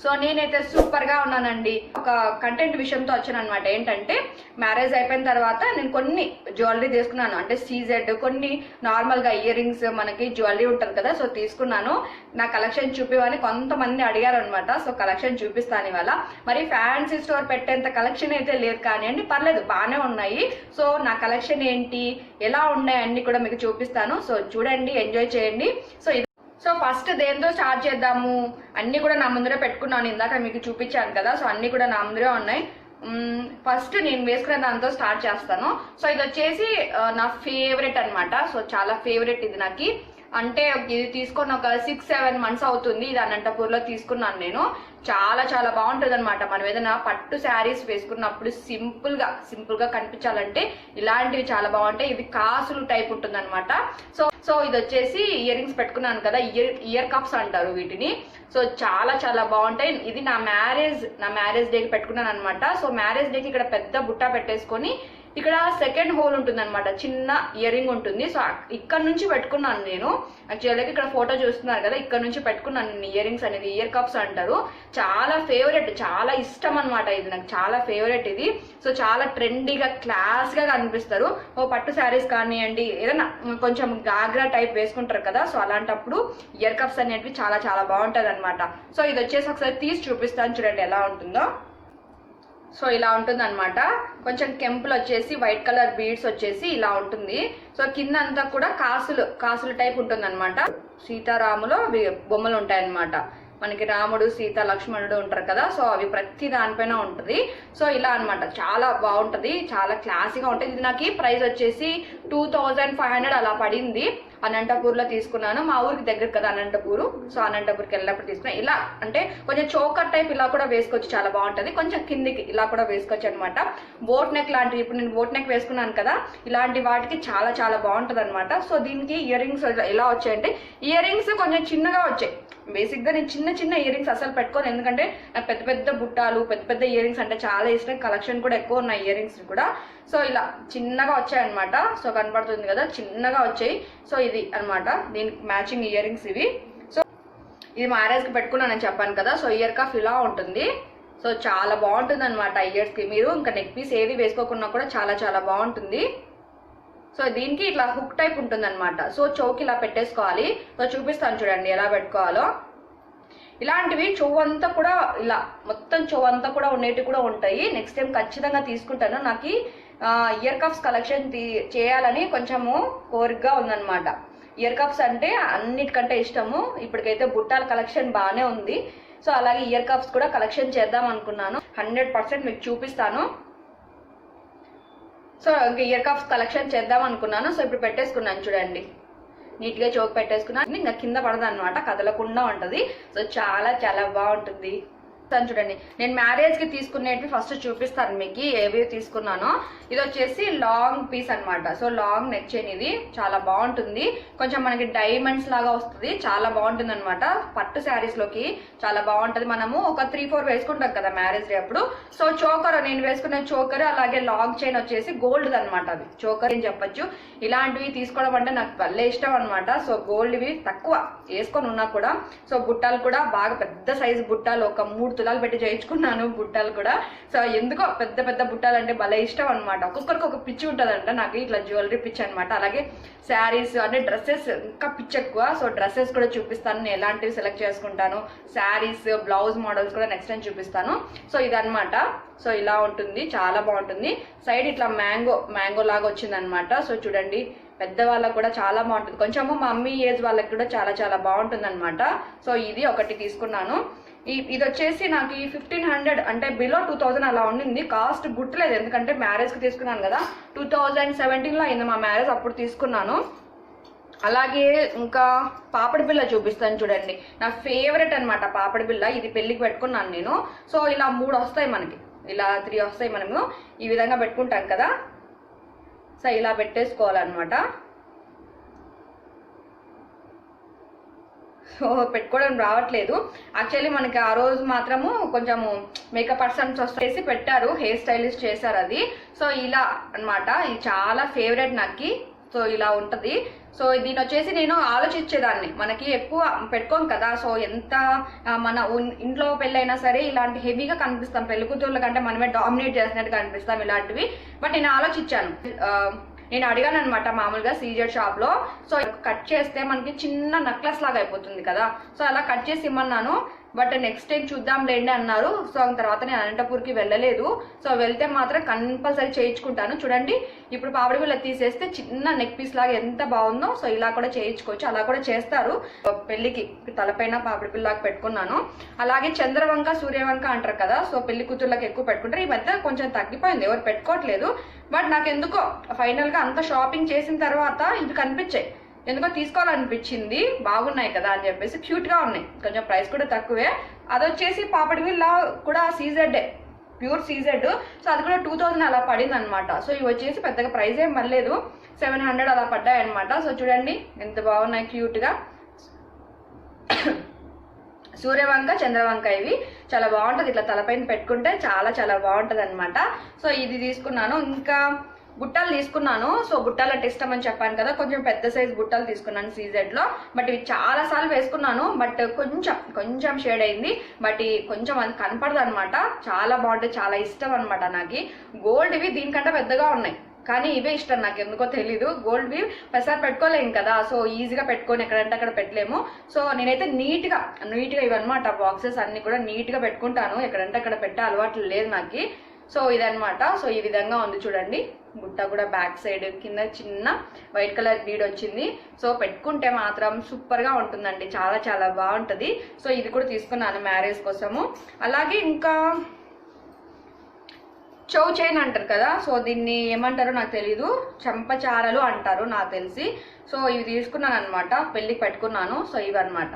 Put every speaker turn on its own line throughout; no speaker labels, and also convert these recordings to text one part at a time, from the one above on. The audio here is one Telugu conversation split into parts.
సో నేనైతే సూపర్ గా ఉన్నానండి. ఒక కంటెంట్ విషయంతో వచ్చాను అనమాట. ఏంటంటే మ్యారేజ్ అయిపోయిన తర్వాత నేను కొన్ని జ్యువెలరీ తీసుకున్నాను. అంటే సీజెడ్, కొన్ని నార్మల్ గా ఇయర్ రింగ్స్, మనకి జ్యువెలరీ ఉంటుంది కదా, సో తీసుకున్నాను. నా కలెక్షన్ చూపివని కొంతమంది అడిగారు అనమాట. సో కలెక్షన్ చూపిస్తాను ఇవాళ. మరి ఫ్యాన్సీ స్టోర్ పెట్టేంత కలెక్షన్ అయితే లేదు కానివ్వండి, పర్లేదు బాగానే ఉన్నాయి. సో నా కలెక్షన్ ఏంటి, ఎలా ఉన్నాయి అన్ని కూడా మీకు చూపిస్తాను. సో చూడండి, ఎంజాయ్ చేయండి. సో ఫస్ట్ దేంతో స్టార్ట్ చేద్దాము. అన్ని కూడా నా ముందరే పెట్టుకున్నాను, ఇందాక మీకు చూపించాను కదా. సో అన్ని కూడా నా ముందరే ఉన్నాయి. ఫస్ట్ నేను వేసుకునే దాంతో స్టార్ట్ చేస్తాను. సో ఇది వచ్చేసి నా ఫేవరెట్ అనమాట. సో చాలా ఫేవరెట్ ఇది నాకు. అంటే ఇది తీసుకొని ఒక 6-7 months అవుతుంది. ఇది అనంతపూర్లో తీసుకున్నాను నేను. చాలా చాలా బాగుంటుంది అనమాట. మనం ఏదైనా పట్టు శారీస్ వేసుకున్నప్పుడు సింపుల్ గా కనిపించాలంటే ఇలాంటివి చాలా బాగుంటాయి. ఇది కాసులు టైప్ ఉంటుంది అనమాట. సో ఇది వచ్చేసి ఇయర్ రింగ్స్ పెట్టుకున్నాను కదా, ఇయర్ కప్స్ అంటారు వీటిని. సో చాలా చాలా బాగుంటాయి. ఇది నా మ్యారేజ్ డేకి పెట్టుకున్నాను అనమాట. సో మ్యారేజ్ డేకి ఇక్కడ పెద్ద బుట్ట పెట్టేసుకొని ఇక్కడ సెకండ్ హోల్ ఉంటుంది అనమాట, చిన్న ఇయర్ రింగ్ ఉంటుంది. సో ఇక్కడ నుంచి పెట్టుకున్నాను నేను. యాక్చువల్గా ఇక్కడ ఫోటో చూస్తున్నారు కదా, ఇక్కడ నుంచి పెట్టుకున్నాను నేను ఇయర్ రింగ్స్ అనేది. ఇయర్ కప్స్ అంటారు. చాలా ఫేవరెట్, చాలా ఇష్టం అనమాట. ఇది నాకు చాలా ఫేవరెట్ ఇది. సో చాలా ట్రెండీగా, క్లాస్ గా కనిపిస్తారు. ఓ పట్టు శారీస్ కానివ్వండి, ఏదైనా కొంచెం గాగ్రా టైప్ వేసుకుంటారు కదా, సో అలాంటప్పుడు ఇయర్ కప్స్ అనేటివి చాలా చాలా బాగుంటది అనమాట. సో ఇది వచ్చేసి ఒకసారి తీసి చూపిస్తాను, చూడండి ఎలా ఉంటుందో. సో ఇలా ఉంటుంది అనమాట. కొంచెం కెంపులు వచ్చేసి వైట్ కలర్ బీడ్స్ వచ్చేసి ఇలా ఉంటుంది. సో కింద అంతా కూడా కాసులు టైప్ ఉంటుంది అనమాట. సీతారాములో బొమ్మలు ఉంటాయి అనమాట. మనకి రాముడు, సీత, లక్ష్మణుడు ఉంటారు కదా, సో అవి ప్రతి దానిపైన ఉంటుంది. సో ఇలా అనమాట, చాలా బాగుంటది, చాలా క్లాసీగా ఉంటుంది. ఇది నాకు ప్రైస్ వచ్చేసి 2500 అలా పడింది. అనంతపూర్లో తీసుకున్నాను. మా ఊరికి దగ్గర కదా అనంతపూరు. సో అనంతపూర్కి వెళ్ళినప్పుడు తీసుకున్నాను. ఇలా అంటే కొంచెం చోకర్ టైప్ ఇలా కూడా వేసుకోవచ్చు, చాలా బాగుంటది. కొంచెం కిందికి ఇలా కూడా వేసుకోవచ్చు అనమాట. బోట్ నెక్ లాంటివి, ఇప్పుడు నేను బోట్ నెక్ వేసుకున్నాను కదా, ఇలాంటి వాటికి చాలా చాలా బాగుంటది అనమాట. సో దీనికి ఇయర్ రింగ్స్ ఎలా వచ్చాయంటే, ఇయర్ రింగ్స్ కొంచెం చిన్నగా వచ్చాయి. బేసిక్ గా నేను చిన్న ఇయర్ రింగ్స్ అసలు పెట్టుకోను, ఎందుకంటే నాకు పెద్ద పెద్ద బుట్టాలు, పెద్ద ఇయర్ రింగ్స్ అంటే చాలా ఇష్టం. కలెక్షన్ కూడా ఎక్కువ ఉన్నాయి ఇయర్ రింగ్స్ కూడా. సో ఇలా చిన్నగా వచ్చాయన్నమాట. సో కనపడుతుంది కదా, చిన్నగా వచ్చాయి. సో ఇది అనమాట దీనికి మ్యాచింగ్ ఇయర్ రింగ్స్ ఇవి. సో ఇది మ్యారేజ్ కి పెట్టుకున్నానని చెప్పాను కదా. సో ఇయర్ కఫ్ ఇలా ఉంటుంది. సో చాలా బాగుంటుంది అనమాట ఇయర్స్ కి. మీరు ఇంకా నెక్ పీస్ ఏది వేసుకోకున్నా కూడా చాలా చాలా బాగుంటుంది. సో దీనికి ఇట్లా హుక్ టైప్ ఉంటుంది అనమాట. సో చౌక్ ఇలా పెట్టేసుకోవాలి. సో చూపిస్తాను చూడండి ఎలా పెట్టుకోవాలో. ఇలాంటివి చెవంతా కూడా ఇలా మొత్తం చెవంతా కూడా ఉండేటివి కూడా ఉంటాయి. నెక్స్ట్ టైం ఖచ్చితంగా తీసుకుంటాను. నాకు ఇయర్ కప్స్ కలెక్షన్ చేయాలని కొంచెము కోరికగా ఉందన్నమాట. ఇయర్ కప్స్ అంటే అన్నిటికంటే ఇష్టము. ఇప్పటికైతే బుట్టాల కలెక్షన్ బాగానే ఉంది. సో అలాగే ఇయర్ కప్స్ కూడా కలెక్షన్ చేద్దాం అనుకున్నాను. 100% మీకు చూపిస్తాను. సో ఇయర్ కప్స్ కలెక్షన్ చేద్దాం అనుకున్నాను. సో ఇప్పుడు పెట్టేసుకున్నాను చూడండి, నీట్ గా చోక్ పెట్టేసుకున్నాను. ఇంకా కింద పడదు అనమాట, కదలకుండా ఉంటది. సో చాలా చాలా బాగుంటుంది. చూడండి, నేను మ్యారేజ్ కి తీసుకునేవి ఫస్ట్ చూపిస్తాను మీకు ఏవి తీసుకున్నానో. ఇది వచ్చేసి లాంగ్ పీస్ అనమాట. సో లాంగ్ నెక్ చైన్, ఇది చాలా బాగుంటుంది. కొంచెం మనకి డైమండ్స్ లాగా వస్తుంది, చాలా బాగుంటుంది అనమాట. పట్టు శారీస్ లోకి చాలా బాగుంటది. మనము ఒక 3-4 వేసుకుంటాం కదా మ్యారేజ్ డే అప్పుడు. సో చోకర్, నేను వేసుకునే చోకర్ అలాగే లాంగ్ చైన్ వచ్చేసి గోల్డ్ అనమాట. అది చోకర్ అని చెప్పొచ్చు. ఇలాంటివి తీసుకోవడం అంటే నాకు భలే ఇష్టం అనమాట. సో గోల్డ్ ఇవి తక్కువ వేసుకొని ఉన్నా కూడా. సో బుట్టాలు కూడా బాగా పెద్ద సైజు బుట్టాలు, ఒక 3 తులాలు పెట్టి చేయించుకున్నాను బుట్టాలు కూడా. సో ఎందుకో పెద్ద పెద్ద బుట్టాలు అంటే భలే ఇష్టం అనమాట. ఒక్కొక్కరికి ఒక పిచ్చి ఉంటుందంట, నాకు ఇట్లా జ్యువెలరీ పిచ్చి అనమాట. అలాగే శారీస్ అంటే డ్రెస్సెస్ ఇంకా పిచ్చి ఎక్కువ. సో డ్రెస్సెస్ కూడా చూపిస్తాను, నేను ఎలాంటివి సెలెక్ట్ చేసుకుంటాను. శారీస్, బ్లౌజ్ మోడల్స్ కూడా నెక్స్ట్ టైం చూపిస్తాను. సో ఇదనమాట. సో ఇలా ఉంటుంది, చాలా బాగుంటుంది. సైడ్ ఇట్లా మ్యాంగో లాగా వచ్చింది అనమాట. సో చూడండి, పెద్దవాళ్ళకు కూడా చాలా బాగుంటుంది. కొంచెము మా మమ్మీ ఏజ్ వాళ్ళకి కూడా చాలా చాలా బాగుంటుంది అనమాట. సో ఇది ఒకటి తీసుకున్నాను. ఇది వచ్చేసి నాకు 1500 అంటే బిలో 2000 అలా ఉండింది. కాస్ట్ గుర్తులేదు, ఎందుకంటే మ్యారేజ్ కి తీసుకున్నాను కదా. 2017లో అయింది మా మ్యారేజ్, అప్పుడు తీసుకున్నాను. అలాగే ఇంకా పాపడి బిళ్ళ చూపిస్తాను చూడండి, నా ఫేవరెట్ అనమాట పాపడి బిళ్ళ. ఇది పెళ్లికి పెట్టుకున్నాను నేను. సో ఇలా 3 వస్తాయి మనకి, ఇలా 3 వస్తాయి. మనము ఈ విధంగా పెట్టుకుంటాం కదా. సో ఇలా పెట్టేసుకోవాలన్నమాట. సో పెట్టుకోవడం రావట్లేదు. యాక్చువల్లీ మనకి ఆ రోజు మాత్రము కొంచెము మేకప్ పర్సన్స్ వచ్చేసి పెట్టారు, హెయిర్ స్టైలిస్ట్ చేశారు అది. సో ఇలా అనమాట. ఇది చాలా ఫేవరెట్ నాకు, సో ఇలా ఉంటది. సో దీని వచ్చేసి నేను ఆలోచించేదాన్ని, మనకి ఎక్కువ పెట్టుకోం కదా, సో ఎంత మన ఇంట్లో పెళ్ళైనా సరే ఇలాంటి హెవీగా కనిపిస్తాం, పెళ్లి కూతుర్ల కంటే మనమే డామినేట్ చేసినట్టు కనిపిస్తాం ఇలాంటివి. బట్ నేను ఆలోచించాను, నేను అడిగాను అనమాట మామూలుగా సీజెడ్ షాప్ లో. సో కట్ చేస్తే మనకి చిన్న నెక్లెస్ లాగా అయిపోతుంది కదా, సో అలా కట్ చేసి ఇమ్మన్నాను. బట్ నెక్స్ట్ టైం చూద్దాం లేండి అన్నారు. సో తర్వాత నేను అనంతపూర్కి వెళ్ళలేదు. సో వెళ్తే మాత్రం కంపల్సరీ చేయించుకుంటాను. చూడండి ఇప్పుడు పాపిడి బిళ్ళ తీసేస్తే చిన్న నెక్ పీస్ లాగా ఎంత బాగుందో. సో ఇలా కూడా చేయించుకోవచ్చు, అలా కూడా చేస్తారు. పెళ్లికి తలపైన పాపిడి బిళ్ళలాగా పెట్టుకున్నాను. అలాగే చంద్రవంక సూర్యవంక అంటారు కదా, సో పెళ్లి కూతుర్లకు ఎక్కువ పెట్టుకుంటారు. ఈ మధ్య కొంచెం తగ్గిపోయింది, ఎవరు పెట్టుకోవట్లేదు. బట్ నాకు ఎందుకో ఫైనల్ గా అంత షాపింగ్ చేసిన తర్వాత ఇవి కనిపించాయి, ఎందుకో తీసుకోవాలనిపించింది. బాగున్నాయి కదా అని చెప్పేసి, క్యూట్ గా ఉన్నాయి, కొంచెం ప్రైస్ కూడా తక్కువే. అది వచ్చేసి పాపిడి బిళ్ళ కూడా సీజెడ్, ప్యూర్ సీజెడ్. సో అది కూడా 2000 అలా పడింది అనమాట. సో ఇవి వచ్చేసి పెద్దగా ప్రైస్ ఏం పర్లేదు, 700 అలా పడ్డాయి అనమాట. సో చూడండి ఎంత బాగున్నాయి క్యూట్ గా. సూర్యవంక చంద్రవంక ఇవి చాలా బాగుంటది, ఇట్లా తలపైన పెట్టుకుంటే చాలా చాలా బాగుంటది అనమాట. సో ఇది తీసుకున్నాను. ఇంకా బుట్టలు తీసుకున్నాను. సో బుట్టలు అంటే ఇష్టం అని చెప్పాను కదా, కొంచెం పెద్ద సైజ్ బుట్టలు తీసుకున్నాను సీజెడ్ లో. బట్ ఇవి చాలా సార్లు వేసుకున్నాను, బట్ కొంచెం షేడ్ అయింది. బట్ కొంచెం అది కనపడదు అనమాట. చాలా బాగుంటాయి, చాలా ఇష్టం అనమాట నాకు. గోల్డ్ ఇవి దీనికంటే పెద్దగా ఉన్నాయి, కానీ ఇవే ఇష్టం నాకు, ఎందుకో తెలీదు. గోల్డ్ వి పెసారి పెట్టుకోలేము కదా, సో ఈజీగా పెట్టుకొని ఎక్కడంటే అక్కడ పెట్టలేము. సో నేనైతే నీట్ గా ఇవన్నమాట, బాక్సెస్ అన్ని కూడా నీట్ గా పెట్టుకుంటాను, ఎక్కడంటే అక్కడ పెట్టే అలవాట్లు లేదు నాకు. సో ఇదనమాట. సో ఈ విధంగా ఉంది చూడండి. బుట్ట కూడా బ్యాక్ సైడ్ కింద చిన్న వైట్ కలర్ బీడ్ వచ్చింది. సో పెట్టుకుంటే మాత్రం సూపర్ గా ఉంటుందండి, చాలా చాలా బాగుంటది. సో ఇది కూడా తీసుకున్నాను మ్యారేజ్ కోసము. అలాగే ఇంకా చౌ చైన్ అంటారు కదా, సో దీన్ని ఏమంటారో నాకు తెలీదు, చంపచారలు అంటారు నాకు తెలిసి. సో ఇవి తీసుకున్నాను అనమాట, పెళ్ళికి పెట్టుకున్నాను. సో ఇవి అనమాట.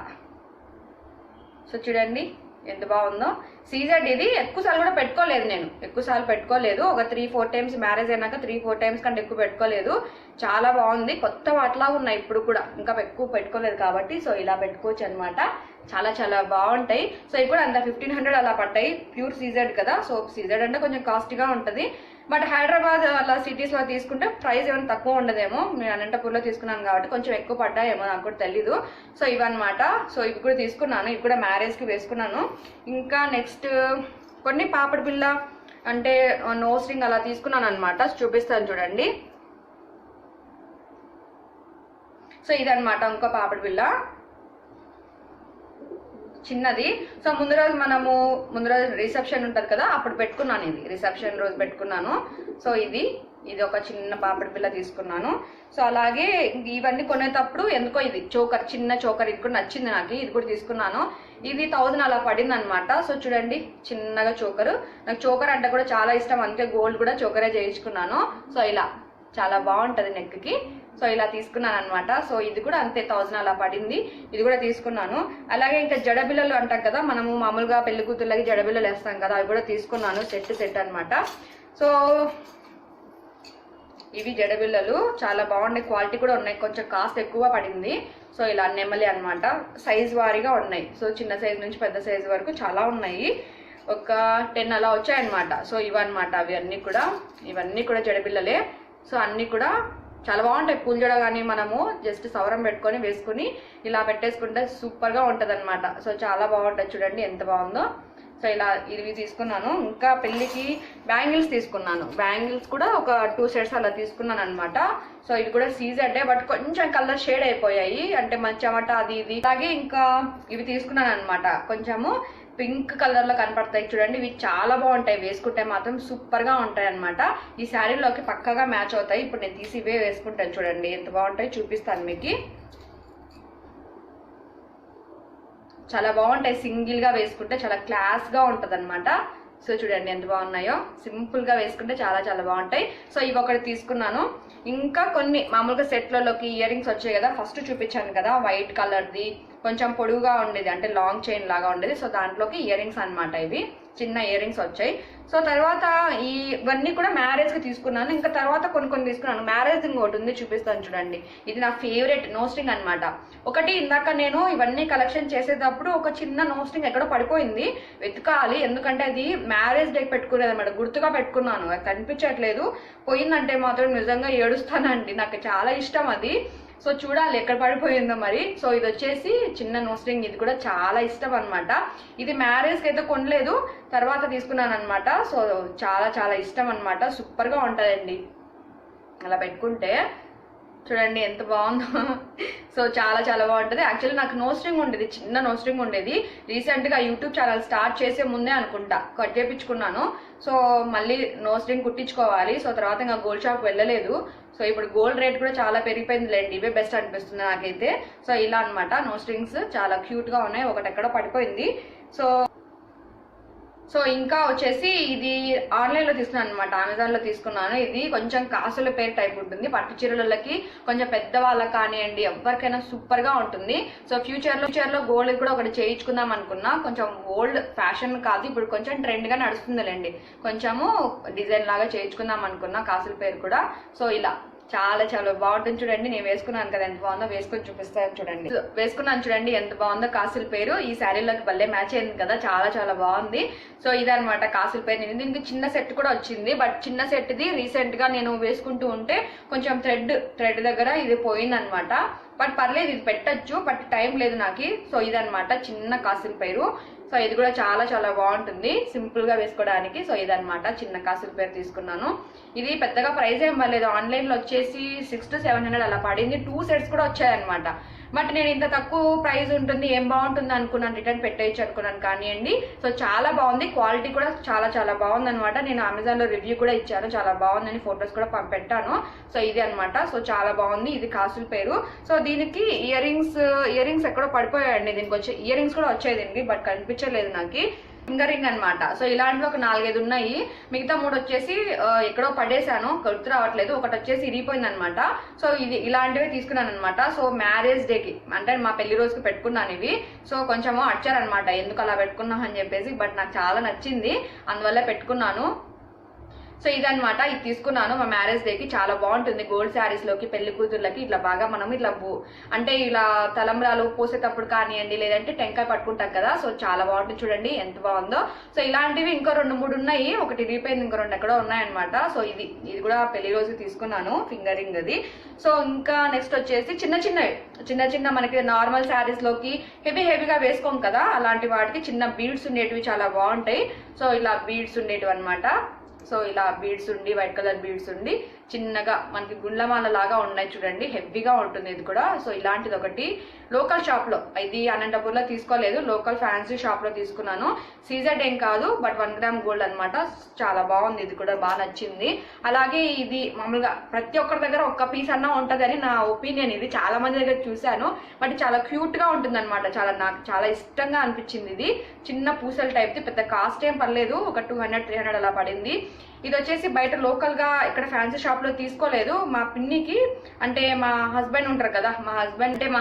సో చూడండి ఎంత బాగుందో. సీజెడ్ ఇది ఎక్కువసార్లు కూడా పెట్టుకోలేదు, నేను ఎక్కువసార్లు పెట్టుకోలేదు, ఒక 3-4 టైమ్స్ మ్యారేజ్ అయినాక 3-4 టైమ్స్ కంటే ఎక్కువ పెట్టుకోలేదు. చాలా బాగుంది, కొత్త వాటిలా ఉన్నాయి ఇప్పుడు కూడా, ఇంకా ఎక్కువ పెట్టుకోలేదు కాబట్టి. సో ఇలా పెట్టుకోవచ్చు అనమాట, చాలా చాలా బాగుంటాయి. సో ఇవి కూడా అంత 1500 అలా పడ్డాయి, ప్యూర్ సీజెడ్ కదా. సో సీజెడ్ అంటే కొంచెం కాస్ట్గా ఉంటుంది. బట్ హైదరాబాద్ అలా సిటీస్ లో తీసుకుంటే ప్రైస్ ఏమైనా తక్కువ ఉండదేమో, నేను అనంతపూర్లో తీసుకున్నాను కాబట్టి కొంచెం ఎక్కువ పడ్డాయేమో, నాకు కూడా తెలీదు. సో ఇవన్నమాట. సో ఇవి కూడా తీసుకున్నాను, ఇవి కూడా మ్యారేజ్ కి వేసుకున్నాను. ఇంకా నెక్స్ట్ కొన్ని పాపిడి బిళ్ళ అంటే నోస్ రింగ్ అలా తీసుకున్నాను అనమాట, చూపిస్తాను చూడండి. సో ఇదనమాట ఇంకో పాపిడి బిళ్ళ చిన్నది. సో ముందు రోజు రిసెప్షన్ ఉంటుంది కదా, అప్పుడు పెట్టుకున్నాను, ఇది రిసెప్షన్ రోజు పెట్టుకున్నాను. సో ఇది ఒక చిన్న పాపిడి బిళ్ళ తీసుకున్నాను. సో అలాగే ఇవన్నీ కొనేటప్పుడు ఎందుకో ఇది చోకర్, చిన్న చోకర్, ఇది కూడా నచ్చింది నాకు, ఇది కూడా తీసుకున్నాను. ఇది 1000 అలా పడింది అనమాట. సో చూడండి చిన్నగా చోకరు, నాకు చోకర్ అంటే కూడా చాలా ఇష్టం, అందుకే గోల్డ్ కూడా చోకరే చేయించుకున్నాను. సో ఇలా చాలా బాగుంటది నెక్ కి. సో ఇలా తీసుకున్నాను అనమాట. సో ఇది కూడా అంతే 1000 అలా పడింది, ఇది కూడా తీసుకున్నాను. అలాగే ఇంకా జడబిల్లలు అంటాం కదా, మనము మామూలుగా పెళ్లి కూతుర్లకి జడబిల్లలు వేస్తాం కదా, అవి కూడా తీసుకున్నాను, సెట్ అనమాట. సో ఇవి జడబిల్లలు చాలా బాగున్నాయి, క్వాలిటీ కూడా ఉన్నాయి, కొంచెం కాస్ట్ ఎక్కువ పడింది. సో ఇలా నెమలి అనమాట, సైజ్ వారీగా ఉన్నాయి. సో చిన్న సైజ్ నుంచి పెద్ద సైజ్ వరకు చాలా ఉన్నాయి, ఒక 10 అలా వచ్చాయన్నమాట. సో ఇవన్నమాట, ఇవన్నీ కూడా జడబిల్లలే. సో అన్ని కూడా చాలా బాగుంటాయి. పూల జడ కానీ మనము జస్ట్ సవరం పెట్టుకొని వేసుకుని ఇలా పెట్టేసుకుంటే సూపర్ గా ఉంటది అనమాట. సో చాలా బాగుంటుంది, చూడండి ఎంత బాగుందో. సో ఇలా ఇవి తీసుకున్నాను. ఇంకా పెళ్లికి బ్యాంగిల్స్ తీసుకున్నాను, బ్యాంగిల్స్ కూడా ఒక 2 సెట్స్ అలా తీసుకున్నాను అనమాట. సో ఇది కూడా సీజెడ్, బట్ కొంచెం కలర్ షేడ్ అయిపోయాయి, అంటే మంచి చెమట అది ఇది. అలాగే ఇంకా ఇవి తీసుకున్నాను అనమాట, కొంచెము పింక్ కలర్ లో కనపడతాయి చూడండి, ఇవి చాలా బాగుంటాయి, వేసుకుంటే మాత్రం సూపర్ గా ఉంటాయి అనమాట. ఈ శారీలోకి పక్కగా మ్యాచ్ అవుతాయి. ఇప్పుడు నేను తీసి ఇవే వేసుకుంటాను, చూడండి ఎంత బాగుంటాయి, చూపిస్తాను మీకు. చాలా బాగుంటాయి, సింగిల్ గా వేసుకుంటే చాలా క్లాస్ గా ఉంటది అనమాట. సో చూడండి ఎంత బాగున్నాయో, సింపుల్ గా వేసుకుంటే చాలా చాలా బాగుంటాయి. సో ఇవి ఒకటి తీసుకున్నాను. ఇంకా కొన్ని మామూలుగా సెట్లలోకి ఇయర్ రింగ్స్ వచ్చాయి కదా, ఫస్ట్ చూపించాను కదా వైట్ కలర్ది, కొంచెం పొడుగుగా ఉండేది, అంటే లాంగ్ చైన్ లాగా ఉండేది. సో దాంట్లోకి ఇయర్ రింగ్స్ అనమాట ఇవి. చిన్న ఇయర్ రింగ్స్ వచ్చాయి. సో తర్వాత ఇవన్నీ కూడా మ్యారేజ్ కి తీసుకున్నాను. ఇంకా తర్వాత కొన్ని తీసుకున్నాను. మ్యారేజ్ ఇంకోటి ఉంది, చూపిస్తాను చూడండి. ఇది నా ఫేవరెట్ నో స్ట్రింగ్ అనమాట. ఒకటి ఇందాక నేను ఇవన్నీ కలెక్షన్ చేసేటప్పుడు ఒక చిన్న నో స్ట్రింగ్ ఎక్కడో పడిపోయింది, వెతకాలి. ఎందుకంటే అది మ్యారేజ్ డే పెట్టుకునేది అనమాట, గుర్తుగా పెట్టుకున్నాను. అది కనిపించట్లేదు. పోయిందంటే మాత్రం నిజంగా ఏడుస్తానండి, నాకు చాలా ఇష్టం అది. సో చూడాలి ఎక్కడ పడిపోయిందో మరి. సో ఇది వచ్చేసి చిన్న నో స్ట్రింగ్, ఇది కూడా చాలా ఇష్టం అనమాట. ఇది మ్యారేజ్కి అయితే కొనలేదు, తర్వాత తీసుకున్నాను అనమాట. సో చాలా చాలా ఇష్టం అనమాట, సూపర్గా ఉంటుందండి అలా పెట్టుకుంటే. చూడండి ఎంత బాగుందో. సో చాలా చాలా బాగుంటుంది. యాక్చువల్లీ నాకు నో స్ట్రింగ్ ఉండేది, చిన్న నో స్ట్రింగ్ ఉండేది. రీసెంట్గా యూట్యూబ్ ఛానల్ స్టార్ట్ చేసే ముందే అనుకుంటా కట్ చేయించుకున్నాను. సో మళ్ళీ నో స్ట్రింగ్ కుట్టించుకోవాలి. సో తర్వాత ఇంకా గోల్డ్ షాప్ వెళ్ళలేదు. సో ఇప్పుడు గోల్డ్ రేట్ కూడా చాలా పెరిగిపోయిందిలేండి, ఇవే బెస్ట్ అనిపిస్తుంది నాకైతే. సో ఇలా అనమాట నో స్ట్రింగ్స్ చాలా క్యూట్గా ఉన్నాయి. ఒకటి ఎక్కడో పడిపోయింది. సో ఇంకా వచ్చేసి ఇది ఆన్లైన్లో తీసుకున్నాను అనమాట, అమెజాన్లో తీసుకున్నాను. ఇది కొంచెం కాసుల పేరు టైప్ ఉంటుంది, పట్టు చీరలకి కొంచెం పెద్దవాళ్ళకి కానివ్వండి ఎవరికైనా సూపర్గా ఉంటుంది. సో ఫ్యూచర్లో గోల్డ్ కూడా ఒకటి చేయించుకుందాం అనుకున్నా. కొంచెం ఓల్డ్ ఫ్యాషన్ కాదు, ఇప్పుడు కొంచెం ట్రెండ్గా నడుస్తుందిలేండి. కొంచెము డిజైన్ లాగా చేయించుకుందాం అనుకున్నా, కాసుల పేరు కూడా. సో ఇలా చాలా చాలా బాగుంటుంది. చూడండి నేను వేసుకున్నాను కదా ఎంత బాగుందో, వేసుకొని చూపిస్తాను చూడండి. వేసుకున్నాను చూడండి ఎంత బాగుందో కాసుల పేరు. ఈ శారీలోకి భలే మ్యాచ్ అయింది కదా, చాలా చాలా బాగుంది. సో ఇదనమాట కాసుల పేరు. నేను దీనికి చిన్న సెట్ కూడా వచ్చింది, బట్ చిన్న సెట్ది రీసెంట్ గా నేను వేసుకుంటూ ఉంటే కొంచెం థ్రెడ్ దగ్గర ఇది పోయిందనమాట. బట్ పర్లేదు, ఇది పెట్టచ్చు, బట్ టైం లేదు నాకు. సో ఇదనమాట చిన్న కాసుల పేరు. సో ఇది కూడా చాలా చాలా బాగుంటుంది సింపుల్ గా వేసుకోవడానికి. సో ఇదనమాట చిన్న కాసుల పేరు తీసుకున్నాను. ఇది పెద్దగా ప్రైస్ ఏం పర్లేదు, ఆన్లైన్ లో వచ్చేసి 600 to 700 అలా పడింది. 2 sets కూడా వచ్చాయన్నమాట. బట్ నేను ఇంత తక్కువ ప్రైస్ ఉంటుంది ఏం బాగుంటుంది అనుకున్నాను, రిటర్న్ పెట్టేయచ్చు అనుకున్నాను కానివ్వండి. సో చాలా బాగుంది, క్వాలిటీ కూడా చాలా చాలా బాగుంది అనమాట. నేను అమెజాన్ లో రివ్యూ కూడా ఇచ్చాను, చాలా బాగుందని ఫొటోస్ కూడా పెట్టాను. సో ఇది అనమాట. సో చాలా బాగుంది, ఇది కాసుల పేరు. సో దీనికి ఇయర్ రింగ్స్ ఎక్కడో పడిపోయాయండి. దీనికి వచ్చే ఇయర్ రింగ్స్ కూడా వచ్చాయి దీనికి, బట్ కనిపించలేదు నాకు. ఫింగర్ రింగ్ అనమాట. సో ఇలాంటివి ఒక 4-5 ఉన్నాయి. మిగతా 3 వచ్చేసి ఎక్కడో పడేశాను, గుర్తు రావట్లేదు. ఒకటి వచ్చేసి ఇరిగిపోయింది అనమాట. సో ఇది ఇలాంటివి తీసుకున్నాను అనమాట. సో మ్యారేజ్ డేకి అంటే మా పెళ్లి రోజుకి పెట్టుకున్నాను ఇవి. సో కొంచెము అడిచారనమాట ఎందుకు అలా పెట్టుకున్నాం అని చెప్పేసి, బట్ నాకు చాలా నచ్చింది, అందువల్ల పెట్టుకున్నాను. సో ఇదనమాట, ఇది తీసుకున్నాను మా మ్యారేజ్ డేకి. చాలా బాగుంటుంది గోల్డ్ శారీస్ లోకి పెళ్లి కూతుర్లకి ఇట్లా బాగా మనం ఇట్లా అంటే ఇలా తలంబ్రాలు పోసేటప్పుడు కానివ్వండి, లేదంటే టెంకాయ పట్టుకుంటాం కదా. సో చాలా బాగుంటుంది, చూడండి ఎంత బాగుందో. సో ఇలాంటివి ఇంకో 2-3 ఉన్నాయి, ఒకటి రిపోయింది, ఇంకో 2 ఎక్కడో ఉన్నాయన్నమాట. సో ఇది కూడా పెళ్లి రోజు తీసుకున్నాను ఫింగర్ రింగ్ అది. సో ఇంకా నెక్స్ట్ వచ్చేసి చిన్న మనకి నార్మల్ శారీస్ లోకి హెవీగా వేసుకోం కదా, అలాంటి వాటికి చిన్న బీడ్స్ ఉండేటివి చాలా బాగుంటాయి. సో ఇలా బీడ్స్ ఉండేటివి అనమాట. సో ఇలా బీడ్స్ ఉండి వైట్ కలర్ బీడ్స్ ఉండి చిన్నగా మనకి గుండ్లమాల లాగా ఉన్నాయి చూడండి, హెవీగా ఉంటుంది ఇది కూడా. సో ఇలాంటిది ఒకటి లోకల్ షాప్ లో, ఇది అనంతపూర్లో తీసుకోలేదు, లోకల్ ఫ్యాన్సీ షాప్ లో తీసుకున్నాను. సీజెడ్ ఏం కాదు, బట్ 1 గ్రామ్ గోల్డ్ అనమాట. చాలా బాగుంది, ఇది కూడా బాగా నచ్చింది. అలాగే ఇది మామూలుగా ప్రతి ఒక్కరి దగ్గర ఒక్క పీస్ అన్నా ఉంటదని నా ఒపీనియన్. ఇది చాలా మంది దగ్గర చూశాను, బట్ చాలా క్యూట్ గా ఉంటుంది అనమాట. నాకు చాలా ఇష్టంగా అనిపించింది. ఇది చిన్న పూసల టైప్, పెద్ద కాస్ట్ ఏం పర్లేదు, ఒక 200-300 అలా పడింది. ఇది వచ్చేసి బయట లోకల్ గా ఇక్కడ ఫ్యాన్సీ షాప్ లో తీసుకోలేదు. మా పిన్నికి అంటే మా హస్బెండ్ ఉంటారు కదా, మా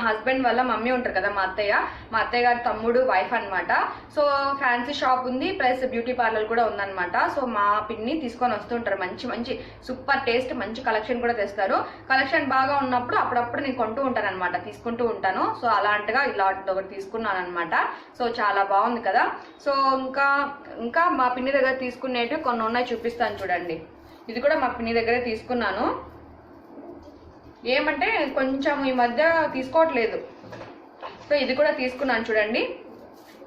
హస్బెండ్ వల్ల మమ్మీ ఉంటారు కదా, మా అత్తయ్య గారి తమ్ముడు వైఫ్ అనమాట. సో ఫ్యాన్సీ షాప్ ఉంది, ప్లస్ బ్యూటీ పార్లర్ కూడా ఉందన్నమాట. సో మా పిన్ని తీసుకొని వస్తుంటారు, మంచి సూపర్ టేస్ట్, మంచి కలెక్షన్ కూడా తెస్తారు. కలెక్షన్ బాగా ఉన్నప్పుడు అప్పుడప్పుడు నేను కొంటూ ఉంటాను అనమాట, తీసుకుంటూ ఉంటాను. సో అలాంటిగా ఇలాంటిది ఒకటి తీసుకున్నాను అనమాట. సో చాలా బాగుంది కదా. సో ఇంకా మా పిన్ని దగ్గర తీసుకునేవి కొన్ని ఉన్నాయి, చూపిస్తాను చూడండి. ఇది కూడా మా పిన్ని దగ్గరే తీసుకున్నాను. ఏమంటే కొంచెం ఈ మధ్య తీసుకోవట్లేదు. సో ఇది కూడా తీసుకున్నాను చూడండి.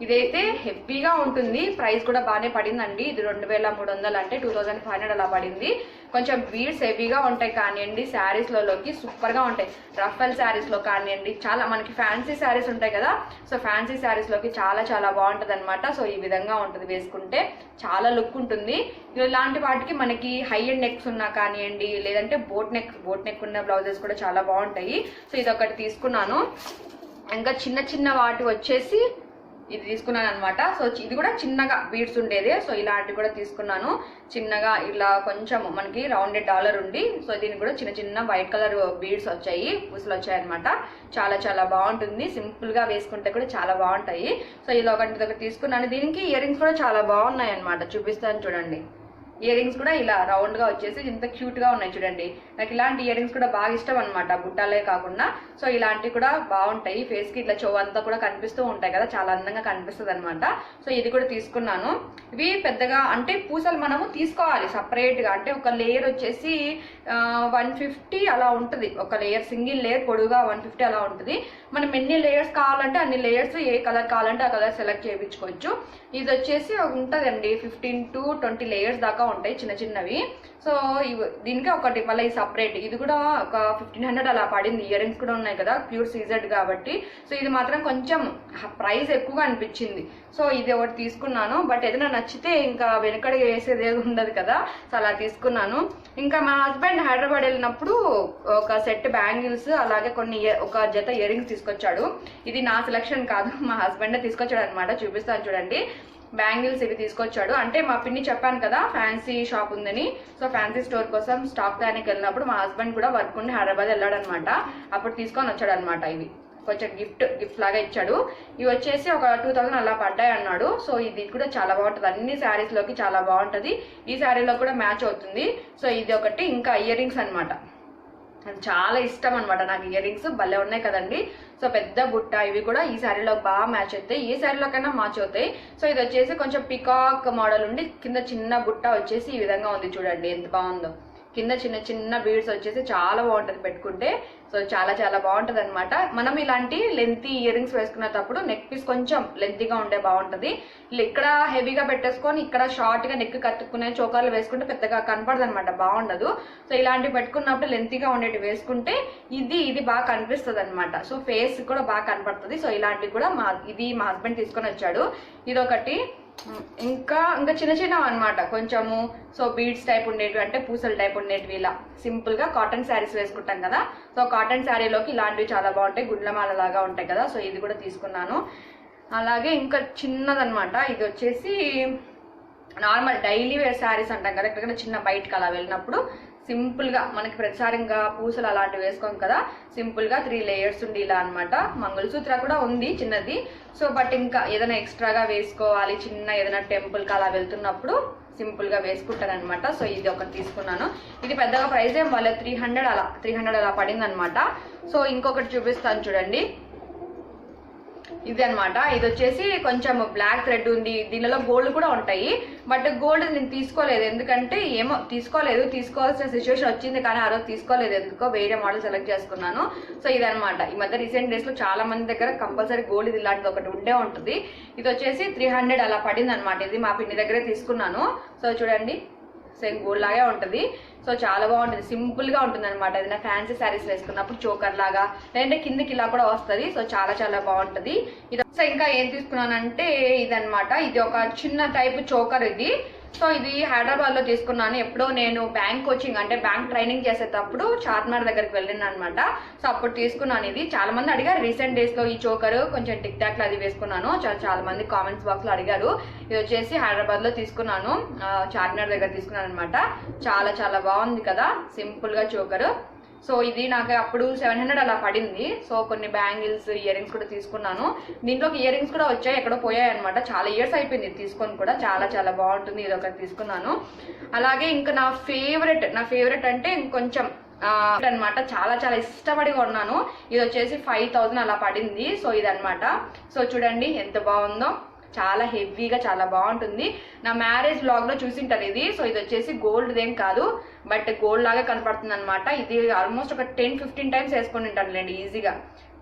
ఇదైతే హెవీగా ఉంటుంది, ప్రైస్ కూడా బాగానే పడిందండి. ఇది 2300 అంటే 2500 అలా పడింది. కొంచెం బీడ్స్ హెవీగా ఉంటాయి కానివ్వండి, శారీస్లలోకి సూపర్గా ఉంటాయి. రఫల్ శారీస్లో కానివ్వండి, చాలా మనకి ఫ్యాన్సీ శారీస్ ఉంటాయి కదా, సో ఫ్యాన్సీ శారీస్లోకి చాలా చాలా బాగుంటుంది అనమాట. సో ఈ విధంగా ఉంటుంది, వేసుకుంటే చాలా లుక్ ఉంటుంది. ఇలాంటి వాటికి మనకి హై అండ్ నెక్స్ ఉన్నా కానివ్వండి, లేదంటే బోట్ నెక్ ఉన్న బ్లౌజెస్ కూడా చాలా బాగుంటాయి. సో ఇది ఒకటి తీసుకున్నాను. ఇంకా చిన్న వాటి వచ్చేసి ఇది తీసుకున్నాను అనమాట. సో ఇది కూడా చిన్నగా బీడ్స్ ఉండేది. సో ఇలాంటివి కూడా తీసుకున్నాను. చిన్నగా ఇలా కొంచెం మనకి రౌండెడ్ డాలర్ ఉండి, సో దీనికి కూడా చిన్న చిన్న వైట్ కలర్ బీడ్స్ వచ్చాయి, పూసలు వచ్చాయి అనమాట. చాలా చాలా బాగుంటుంది. సింపుల్ గా వేసుకుంటే కూడా చాలా బాగుంటాయి. సో ఇలా ఒకటి తీసుకున్నాను. దీనికి ఇయర్ రింగ్స్ కూడా చాలా బాగున్నాయి అనమాట. చూపిస్తాను చూడండి. ఇయర్ రింగ్స్ కూడా ఇలా రౌండ్ గా వచ్చేసి ఇంత క్యూట్ గా ఉన్నాయి చూడండి. నాకు ఇలాంటి ఇయర్ రింగ్స్ కూడా బాగా ఇష్టం అనమాట, బుట్టాలే కాకుండా. సో ఇలాంటివి కూడా బాగుంటాయి. ఫేస్ కి ఇట్లా చెవు అంతా కూడా కనిపిస్తూ ఉంటాయి కదా, చాలా అందంగా కనిపిస్తుంది అనమాట. సో ఇది కూడా తీసుకున్నాను. ఇవి పెద్దగా అంటే పూసలు మనము తీసుకోవాలి సపరేట్ గా. అంటే ఒక లేయర్ వచ్చేసి 150 అలా ఉంటుంది. ఒక లేయర్ సింగిల్ లేయర్ పొడుగా 150 అలా ఉంటుంది. మనం ఎన్ని లేయర్స్ కావాలంటే అన్ని లేయర్స్, ఏ కలర్ కావాలంటే ఆ కలర్ సెలెక్ట్ చేయించుకోవచ్చు. ఇది వచ్చేసి ఉంటుందండి 15 to 20 లేయర్స్ దాకా ఉంటాయి, చిన్న చిన్నవి. సో దీనికి ఒకటి మళ్ళీ సపరేట్. ఇది కూడా ఒక 1500 అలా పడింది. ఇయర్ రింగ్స్ కూడా ఉన్నాయి కదా, ప్యూర్ సీజెడ్ కాబట్టి. సో ఇది మాత్రం కొంచెం ప్రైస్ ఎక్కువగా అనిపించింది. సో ఇది ఒకటి తీసుకున్నాను. బట్ ఏదైనా నచ్చితే ఇంకా వెనకడికి వేసేది ఏది ఉండదు కదా, సో అలా తీసుకున్నాను. ఇంకా మా హస్బెండ్ హైదరాబాద్ వెళ్ళినప్పుడు ఒక సెట్ బ్యాంగిల్స్, అలాగే ఒక జత ఇయర్ రింగ్స్ తీసుకొచ్చాడు. ఇది నా సెలెక్షన్ కాదు, మా హస్బెండ్ తీసుకొచ్చాడు అనమాట. చూపిస్తాను చూడండి. బ్యాంగిల్స్ ఇవి తీసుకొచ్చాడు. అంటే మా పిన్ని చెప్పాను కదా ఫ్యాన్సీ షాప్ ఉందని, సో ఫ్యాన్సీ స్టోర్ కోసం స్టాక్ తయారీకి వెళ్ళినప్పుడు మా హస్బెండ్ కూడా వర్క్ ఉండి హైదరాబాద్ వెళ్ళాడు అనమాట. అప్పుడు తీసుకొని వచ్చాడు అనమాట. ఇవి కొంచెం గిఫ్ట్ లాగా ఇచ్చాడు. ఇవి వచ్చేసి ఒక 2000 అలా పడ్డాయి అన్నాడు. సో ఇది కూడా చాలా బాగుంటుంది, అన్ని శారీస్ లోకి చాలా బాగుంటది. ఈ శారీలో కూడా మ్యాచ్ అవుతుంది. సో ఇది ఒకటి. ఇంకా ఇయర్ రింగ్స్ అనమాట, అది చాలా ఇష్టం అనమాట నాకు. ఇయర్ రింగ్స్ భలే ఉన్నాయి కదండి. సో పెద్ద బుట్ట, ఇవి కూడా ఈ శారీలో బాగా మ్యాచ్ అవుతాయి, ఏ శారీలోకైనా మ్యాచ్ అవుతాయి. సో ఇది వచ్చేసి కొంచెం పికాక్ మోడల్ ఉండి కింద చిన్న బుట్ట వచ్చేసి ఈ విధంగా ఉంది చూడండి, ఎంత బాగుందో. కింద చిన్న చిన్న బీడ్స్ వచ్చేసి చాలా బాగుంటది పెట్టుకుంటే. సో చాలా చాలా బాగుంటది అనమాట. మనం ఇలాంటి లెంతీ ఇయర్ రింగ్స్ వేసుకునేటప్పుడు నెక్ పీస్ కొంచెం లెంతీగా ఉండే బాగుంటది. ఇక్కడ హెవీగా పెట్టేసుకొని ఇక్కడ షార్ట్ గా నెక్ కట్టుకునే చోకర్లు వేసుకుంటే పెద్దగా కనపడదు అనమాట, బాగుండదు. సో ఇలాంటివి పెట్టుకున్నప్పుడు లెంతీగా ఉండేవి వేసుకుంటే ఇది బాగా కనిపిస్తుంది అనమాట. సో ఫేస్ కూడా బాగా కనపడుతుంది. సో ఇలాంటివి కూడా మా హస్బెండ్ తీసుకొని వచ్చాడు. ఇదొకటి. ఇంకా చిన్న చిన్నవి అనమాట కొంచెము. సో బీడ్స్ టైప్ ఉండేవి, అంటే పూసల టైప్ ఉండేవి. ఇలా సింపుల్ గా కాటన్ శారీస్ వేసుకుంటాం కదా, సో కాటన్ శారీలోకి ఇలాంటివి చాలా బాగుంటాయి, గుడ్లమాల లాగా ఉంటాయి కదా. సో ఇది కూడా తీసుకున్నాను. అలాగే ఇంకా చిన్నదనమాట. ఇది వచ్చేసి నార్మల్ డైలీ వేర్ శారీస్ అంటాం కదా, ఎక్కడికైనా చిన్న బయటకు అలా వెళ్ళినప్పుడు సింపుల్ గా మనకి ప్రతిసారి ఇంకా పూసలు అలాంటివి వేసుకోం కదా, సింపుల్ గా 3 లేయర్స్ ఉండి ఇలా అనమాట. మంగళసూత్ర కూడా ఉంది చిన్నది. సో బట్ ఇంకా ఏదైనా ఎక్స్ట్రాగా వేసుకోవాలి, చిన్న ఏదైనా టెంపుల్ కి అలా వెళ్తున్నప్పుడు సింపుల్ గా వేసుకుంటాను అనమాట. సో ఇది ఒకటి తీసుకున్నాను. ఇది పెద్దగా ప్రైస్ ఏం వాళ్ళ 300 అలా పడింది అనమాట. సో ఇంకొకటి చూపిస్తాను చూడండి. ఇది అనమాట. ఇది వచ్చేసి కొంచెం బ్లాక్ థ్రెడ్ ఉంది, దీనిలో గోల్డ్ కూడా ఉంటాయి. బట్ గోల్డ్ నేను తీసుకోలేదు, ఎందుకంటే ఏమో తీసుకోవాల్సిన సిచ్యువేషన్ వచ్చింది, కానీ ఆ రోజు తీసుకోలేదు, ఎందుకో వేరే మోడల్ సెలెక్ట్ చేసుకున్నాను. సో ఇదనమాట. ఈ మధ్య రీసెంట్ డేస్ లో చాలా మంది దగ్గర కంపల్సరీ గోల్డ్ ఇది ఇలాంటిది ఒకటి ఉండే ఉంటుంది. ఇది వచ్చేసి 300 అలా పడింది అనమాట. ఇది మా పిన్ని దగ్గరే తీసుకున్నాను. సో చూడండి, సేమ్ గోల్డ్ లాగే ఉంటది. సో చాలా బాగుంటుంది, సింపుల్ గా ఉంటుంది అనమాట. ఏదైనా ఫ్యాన్సీ శారీస్ వేసుకున్నప్పుడు చోకర్ లాగా, లేదంటే కిందకి ఇలా కూడా వస్తుంది. సో చాలా చాలా బాగుంటది. ఇది సో ఇంకా ఏం తీసుకున్నానంటే ఇదనమాట. ఇది ఒక చిన్న టైప్ చోకర్ ఇది. సో ఇది హైదరాబాద్ లో తీసుకున్నాను. ఎప్పుడో నేను బ్యాంక్ కోచింగ్ అంటే బ్యాంక్ ట్రైనింగ్ చేసేటప్పుడు చార్మినార్ దగ్గరికి వెళ్ళిన అనమాట. సో అప్పుడు తీసుకున్నాను. ఇది చాలా మంది అడిగారు రీసెంట్ డేస్ లో, ఈ చోకర్ కొంచెం టిక్ టాక్ లో అది వేసుకున్నాను. చాలా మంది కామెంట్స్ బాక్స్ లో అడిగారు. ఇది వచ్చేసి హైదరాబాద్ లో తీసుకున్నాను, చార్మినార్ దగ్గర తీసుకున్నాను అనమాట. చాలా చాలా బాగుంది కదా, సింపుల్ గా చోకర్. సో ఇది నాకు అప్పుడు 700 అలా పడింది. సో కొన్ని బ్యాంగిల్స్, ఇయర్ రింగ్స్ కూడా తీసుకున్నాను. దీంట్లోకి ఇయర్ రింగ్స్ కూడా వచ్చాయి, ఎక్కడో పోయాయి అనమాట. చాలా ఇయర్స్ అయిపోయింది తీసుకొని కూడా. చాలా చాలా బాగుంటుంది. ఇది ఒకటి తీసుకున్నాను. అలాగే ఇంకా నా ఫేవరెట్ అంటే ఇంకొంచెం అనమాట, చాలా చాలా ఇష్టపడి కొన్నాను. ఇది వచ్చేసి 5000 అలా పడింది. సో ఇదనమాట. సో చూడండి ఎంత బాగుందో, చాలా హెవీగా చాలా బాగుంటుంది. నా మ్యారేజ్ బ్లాగ్ లో చూసింటారు ఇది. సో ఇది వచ్చేసి గోల్డ్ ఏం కాదు, బట్ గోల్డ్ లాగా కనపడుతుంది అనమాట. ఇది ఆల్మోస్ట్ ఒక 10-15 టైమ్స్ వేసుకొని ఉంటాను లేండి ఈజీగా.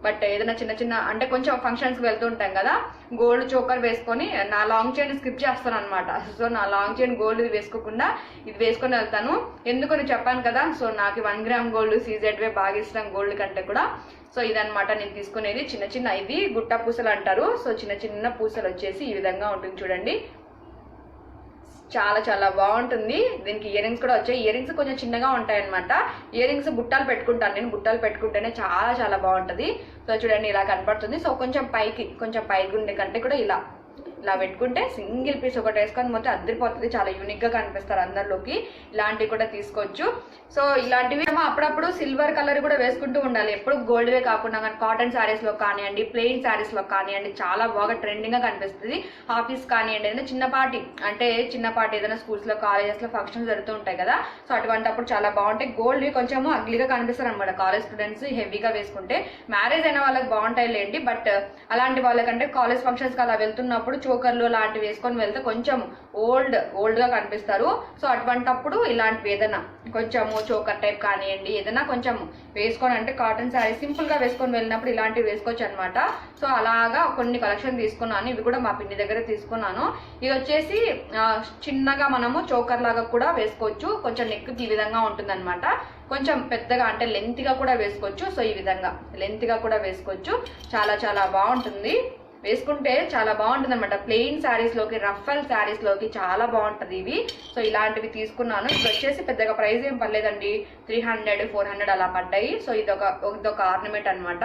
బట్ ఏదైనా చిన్న చిన్న అంటే కొంచెం ఫంక్షన్స్ కి వెళ్తూ ఉంటాం కదా, గోల్డ్ చోకర్ వేసుకొని నా లాంగ్ చైన్ స్కిప్ చేస్తాను అనమాట. సో నా లాంగ్ చైన్ గోల్డ్ ఇది వేసుకోకుండా ఇది వేసుకొని వెళ్తాను. ఎందుకని చెప్పాను కదా, సో నాకు 1 గ్రామ్ గోల్డ్ సీజెడ్ వే బాగా ఇష్టం గోల్డ్ కంటే కూడా. సో ఇదనమాట నేను తీసుకునేది. చిన్న ఇది గుట్ట పూసలు అంటారు. సో చిన్న పూసలు వచ్చేసి ఈ విధంగా ఉంటుంది చూడండి, చాలా చాలా బాగుంటుంది. దీనికి ఇయర్ రింగ్స్ కూడా వచ్చాయి. ఇయర్ రింగ్స్ కొంచెం చిన్నగా ఉంటాయి అనమాట. ఇయర్ రింగ్స్ బుట్టాలు పెట్టుకుంటాను నేను. బుట్టాలు పెట్టుకుంటేనే చాలా చాలా బాగుంటుంది. సో చూడండి ఇలా కనపడుతుంది. సో కొంచెం పైకి ఉండే కంటే కూడా ఇలా పెట్టుకుంటే సింగిల్ పీస్ ఒకటి వేసుకొని మొత్తం అద్దరిపోతుంది. చాలా యూనిక్ గా కనిపిస్తారు అందరిలోకి. ఇలాంటివి కూడా తీసుకోవచ్చు. సో ఇలాంటివి అప్పుడప్పుడు సిల్వర్ కలర్ కూడా వేసుకుంటూ ఉండాలి. ఎప్పుడు గోల్డ్ వే కాకుండా కాటన్ శారీస్ లో కానివ్వండి, ప్లెయిన్ శారీస్ లో కానివ్వండి చాలా బాగా ట్రెండింగ్ గా కనిపిస్తుంది. ఆఫీస్ కానివ్వండి, ఏదైనా చిన్నపాటి ఏదైనా స్కూల్స్ లో కాలేజెస్ లో ఫంక్షన్స్ జరుగుతూ ఉంటాయి కదా. సో అటువంటిప్పుడు చాలా బాగుంటాయి. గోల్డ్ కొంచెం అగ్లీగా కనిపిస్తారు అనమాట కాలేజ్ స్టూడెంట్స్ హెవీగా వేసుకుంటే. మ్యారేజ్ అయిన వాళ్ళకి బాగుంటాయి లేండి. బట్ అలాంటి వాళ్ళకంటే కాలేజ్ ఫంక్షన్స్ కి అలా వెళ్తున్నప్పుడు చోకర్లు లాంటివి వేసుకొని వెళ్తే కొంచెం ఓల్డ్ గా కనిపిస్తారు. సో అటువంటప్పుడు ఇలాంటివి ఏదైనా కొంచెము చోకర్ టైప్ కానివ్వండి ఏదైనా కొంచెం వేసుకొని, అంటే కాటన్ శారీ సింపుల్ గా వేసుకొని వెళ్ళినప్పుడు ఇలాంటివి వేసుకోవచ్చు అనమాట. సో అలాగా కొన్ని కలెక్షన్ తీసుకున్నాను. ఇవి కూడా మా పిన్ని దగ్గర తీసుకున్నాను. ఇది వచ్చేసి చిన్నగా మనము చోకర్ లాగా కూడా వేసుకోవచ్చు. కొంచెం నెక్ ఈ విధంగా ఉంటుంది అనమాట. కొంచెం పెద్దగా అంటే లెంత్ గా కూడా వేసుకోవచ్చు. సో ఈ విధంగా లెంత్ గా కూడా వేసుకోవచ్చు. చాలా చాలా బాగుంటుంది. వేసుకుంటే చాలా బాగుంటుంది అనమాట. ప్లెయిన్ శారీస్ లోకి, రఫల్ శారీస్ లోకి చాలా బాగుంటది ఇవి. సో ఇలాంటివి తీసుకున్నాను. ఇప్పుడు వచ్చేసి పెద్దగా ప్రైస్ ఏం పర్లేదండి. 300, 400 అలా పడ్డాయి. సో ఇదొక ఆర్నమెంట్ అనమాట.